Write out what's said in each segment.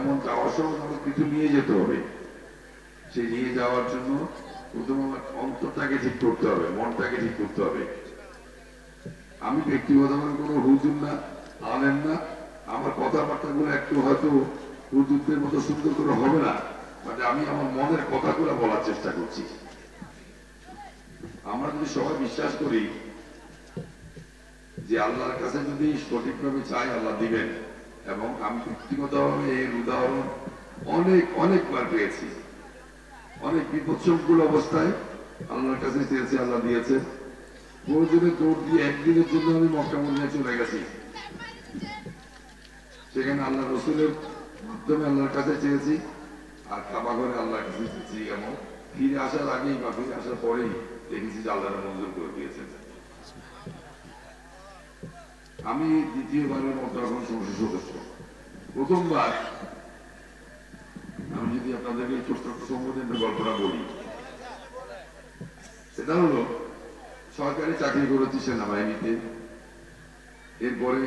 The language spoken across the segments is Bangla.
যেমন যাওয়ার সময় আমাকে কিছু নিয়ে যেতে হবে, সেই নিয়ে যাওয়ার জন্য প্রথম আমার অন্তরটাকে ঠিক করতে হবে, মনটাকে ঠিক করতে হবে। আমি ব্যক্তিগতভাবে কোনো হুজুর না, আলেম না, আমার কথাবার্তাগুলো একটু হয়তো হুজুরদের মতো সুন্দর করে হবে না, মানে আমি আমার মনের কথাগুলো বলার চেষ্টা করছি। আমরা যদি সবাই বিশ্বাস করি যে আল্লাহর কাছে যদি সঠিকভাবে চাই আল্লাহ দিবেন, এবং আমি ব্যক্তিগতভাবে এর উদাহরণ অনেকবার পেয়েছি। অনেক বিপদসংকুল অবস্থায় আল্লাহর কাছে চেয়েছি, আল্লাহ দিয়েছে। প্রয়োজনে দৌড় দিয়ে একদিনের জন্য আমি মক্কা মদিনায় চলে গেছি, সেখানে আল্লাহ রসুলের মাধ্যমে আল্লাহর কাছে চেয়েছি, আর কাবা ঘরে আল্লাহর কাছে চেয়েছি। এবং ফিরে আসার আগেই বা ফিরে আসার পরেই দেখেছি যে আল্লাহরা মঞ্জুর করে দিয়েছেন। আমি দ্বিতীয়বারের মতো এখন সংসদ সদস্য। প্রথমবার আমি যদি আপনাদেরকে ছোট্ট সংগঠনের গল্পটা বলি, সেটা হলো সরকারি চাকরি করেছি সেনাবাহিনীতে, এরপরে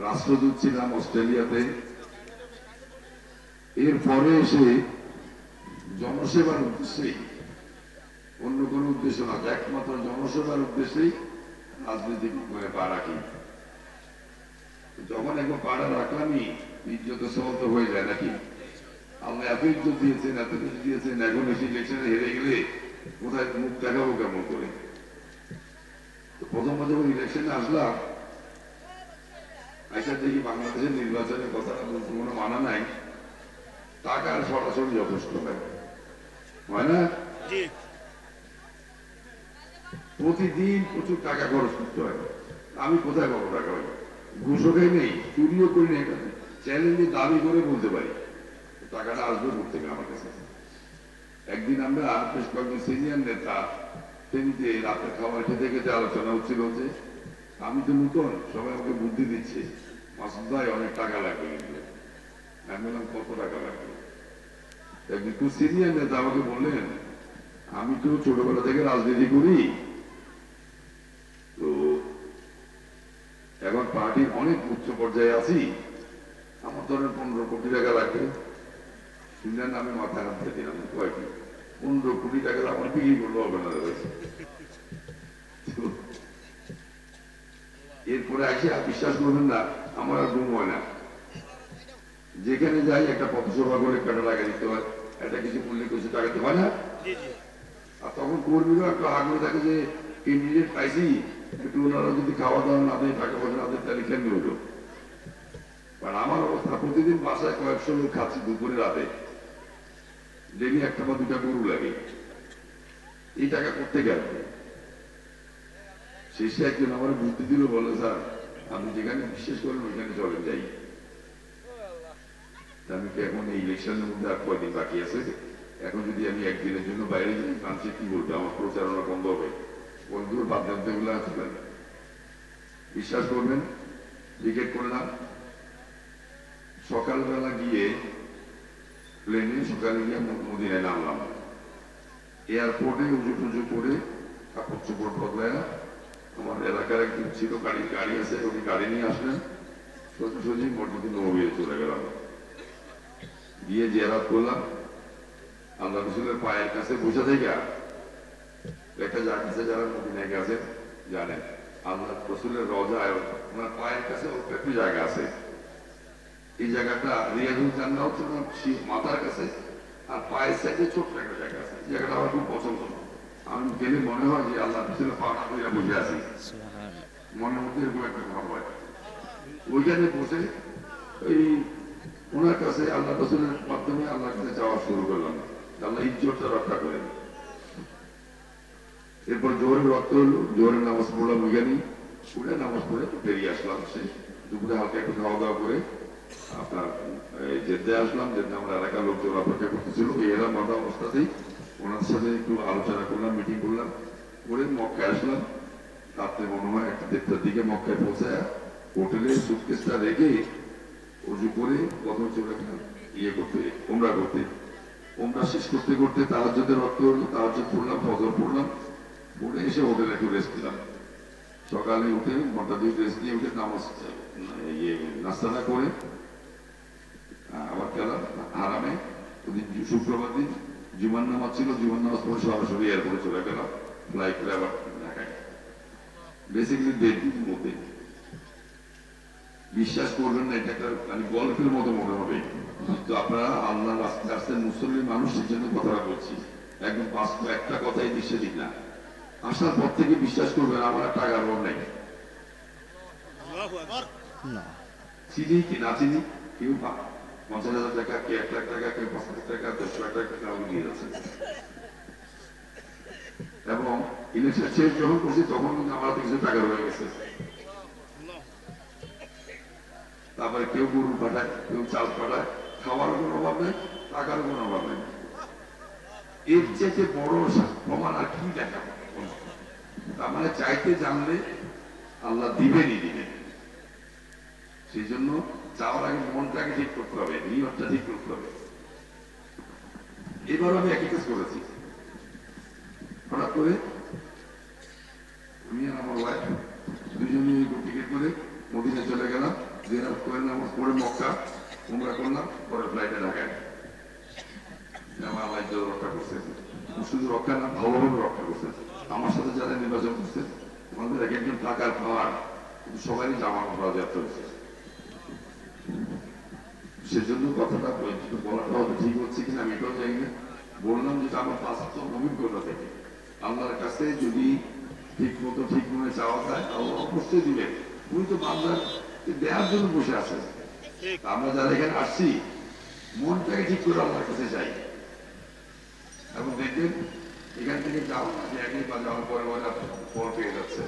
রাষ্ট্রদূত ছিলাম অস্ট্রেলিয়াতে, এরপরে এসে জনসেবার উদ্দেশ্যেই, অন্য কোনো উদ্দেশ্য না, একমাত্র জনসেবার উদ্দেশ্যেই রাজনৈতিক পা রাখি। যখন একবার পাড়া রাখলামই ইজ্জত সহত হয়ে যায় নাকি? আল্লাহ এত ইজ্জত দিয়েছেন, এত কিছু দিয়েছেন, এখন এসে ইলেকশনে হেরে গেলে কোথায় মুখ দেখাবো কেমন করে? প্রথম যখন ইলেকশনে আসলাম, আইসা দেখি বাংলাদেশের নির্বাচনের কথাটা বলতে কোনো মানা নাই, টাকার সরাসরি যথেষ্ট হয় না? প্রতিদিন প্রচুর টাকা খরচ করতে হয়। আমি কোথায় পাবো টাকা? হয় ঘুষও খাই নেই, চুরিও করি না, এখানে চ্যালেঞ্জে দাবি করে বলতে পারি টাকাটা আসবে করতে আমার কাছে। একদিন আমরা বেশ কয়েকজন সিনিয়র নেতা ট্রেনিতে রাতে খাবার খেতে খেতে আলোচনা হচ্ছিল যে আমি তো নতুন, সবাই আমাকে বুদ্ধি দিচ্ছে, মাসুদ ভাই অনেক টাকা লাগবে। কিন্তু আমি বললাম কত টাকা লাগবে? একদিন খুব সিনিয়র নেতা আমাকে বললেন, আমি তো ছোটবেলা থেকে রাজনীতি করি, তো এখন পার্টির অনেক উচ্চ পর্যায়ে আছি, আমার ধরেন 15 কোটি টাকা লাগবে। শুনলেন আমি মাথা হাত দিয়ে দিলাম, কয়েকটি 15 কোটি টাকা আমার বিক্রি করলে হবে না। এরপরে আসে বিশ্বাস করবেন না, আমার আর ঘুম হয় না। যেখানে যাই একটা পথসভা করে একটা টাকা দিতে হয়, একটা কিছু করলে কিছু টাকা দিতে হয় না। আর তখন কর্মীরা একটু আগ্রহ থাকে যে ক্যান্ডিডেট পাইছি, একটু ওনারা যদি খাওয়া দাওয়া না দেয়, টাকা পয়সা না দেয়, তাহলে কেন হলো? কারণ আমার অবস্থা প্রতিদিন বাসায় কয়েকশো লোক খাচ্ছি দুপুরে রাতে, ডেলি একটা বা দুটা গরু লাগে, এই টাকা করতে গেল। শেষে একজন আমার বুদ্ধি দিল, বলে স্যার আপনি যেখানে বিশ্বাস করেন ওইখানে চলেন যাই। আমি কি এখন এই ইলেকশনের মধ্যে আর কয়দিন বাকি আছে, এখন যদি আমি একদিনের জন্য বাইরে যাই, মানুষে কি বলবে? আমার প্রচারণা বন্ধ হবে। বন্ধুর বাধ্যতা গুলো আসবেন, বিশ্বাস করবেন, টিকিট করলাম। সকালবেলা গিয়ে প্লেনে সকালে গিয়ে মদিনায় নামলাম। এয়ারপোর্টে উজু টুজু করে কাপড় চোপড় বদলায়, আমার এলাকার একজন ছিল গাড়ি আছে, উনি গাড়ি নিয়ে আসলেন, সোজাসুজি মসজিদে নববীতে চলে গেলাম। গিয়ে জিয়ারত করলাম। আল্লাহ রসুলের পায়ের কাছে বসে থেকে একটা জায়গা আছে, যারা মদিনায় গেছেন জানেন, আল্লাহ রসুলের রওজায় ওনার পায়ের কাছে একটু জায়গা আছে। এই জায়গাটা রিয়াজুল জান্নাহ হচ্ছে ওনার মাথার কাছে, আর পায়ের সাইডে ছোট্ট একটা জায়গা আছে। জায়গাটা আমার খুব পছন্দ। আমি গেলে মনে হয় যে আল্লাহ রসুলের পাটা করে বসে আছি, মনের মধ্যে এরকম একটা ভাব হয়। ওইখানে বসে ওই ওনার কাছে আল্লাহ রসুলের মাধ্যমে আল্লাহর কাছে যাওয়া শুরু করলাম, আল্লাহ ইজ্জতটা রক্ষা করেন। এরপর জোহরের রক্ত হলো, জোহরের নামাজ পড়লাম ওইখানেই, উঠে নামাজ পড়ে বেরিয়ে আসলাম। সে দুপুরে হালকা একটু খাওয়া দাওয়া করে আপনার জেদ্দায় আসলাম। জেদ্দা আমার এলাকার লোকজন অপেক্ষা করতেছিল। এরা মাথা অবস্থাতেই ওনার সাথে একটু আলোচনা করলাম, মিটিং করলাম, করে মক্কায় আসলাম। রাত্রে মনে হয় 1-1:30টার দিকে মক্কায় পৌঁছায় হোটেলে সুটকেসটা রেখে উজু করে প্রথম চলে গেলাম করতে, উমরা করতে। উমরা শেষ করতে করতে তাহাজ্জুদের রক্ত হলো, তাহাজ্জুদ পড়লাম, ফজর পড়লাম, পড়ে এসে হোটেলে একটু রেস্ট দিলাম। সকালে উঠে ঘন্টা 2 রেস্ট দিয়ে উঠে নাস্তাটা করে আবার গেলাম হারামে, ওদিন শুক্রবার দিন জুমার নামাজ ছিল, জুমার নামাজ পরে সরাসরি এয়ারপোর্টে চলে গেলাম, ফ্লাইট করে আবার ঢাকায়। বেসিক্যালি 1.5 দিনের মধ্যে। বিশ্বাস করবেন না, এটা একটা মানে গল্পের মতো মনে হবে, কিন্তু আপনারা আল্লাহ রাস্তায় মুসলিম মানুষের জন্য কথাটা বলছি, একদম বাস্তব একটা কথাই দিচ্ছে দিক না। আসার পর থেকে বিশ্বাস করবেন আমার টাকার বড় নাই, চিনি কি না চিনি, কেউ 50,000 টাকা, কে 1 লাখ টাকা, কেউ 5 লাখ টাকা, 10 লাখ টাকা নিয়ে যাচ্ছে। এবং ইলেকশন শেষ যখন করছি তখন কিন্তু আমার কিছু টাকা রয়ে গেছে। তারপরে কেউ গরু পাঠায়, কেউ চাল পাঠায়, খাওয়ার কোনো অভাব নেই, টাকার কোনো অভাব নেই। এর চেয়ে বড় প্রমাণ আর কি দেখা? তার মানে চাইতে জানলে আল্লাহ দিবেনই দিবেন। সেই জন্য যাওয়ার আগে মনটাকে ঠিক করতে হবে, নিয়তটা ঠিক করতে হবে। এবার আমি একই কাজ করেছি। হঠাৎ করে আমি আর আমার ওয়াইফ দুজনে টিকিট করে মদিনায় চলে গেলাম, জিয়ারত করে নামাজ পড়ে মক্কা উমরা করলাম, পরে ফ্লাইটে ঢাকায়। আমার আল্লাহ রক্ষা করছে, শুধু রক্ষা না ভালোভাবে রক্ষা করছে। আমার সাথে যারা নির্বাচন করছে আমাদের এক একজন টাকার পাওয়ার, কিন্তু সবাই জামা কাপড় যাত্রা হচ্ছে। সেজন্য কথাটা বলাটা হয়তো ঠিক হচ্ছে কিনা আমি এটাও জানি না। বললাম যেটা আমার বাস্তব অভিজ্ঞতা থেকে, আল্লাহর কাছে যদি ঠিক মতো ঠিক মনে চাওয়া যায় আল্লাহ অবশ্যই দিবেন। উনি তো বান্দার দেওয়ার জন্য বসে আছেন। আমরা যারা এখানে আসছি মনটাকে ঠিক করে আল্লাহর কাছে যাই, এবং দেখবেন এখান থেকে যাওয়া একই বা যাওয়ার পরে ফল পেয়ে যাচ্ছে।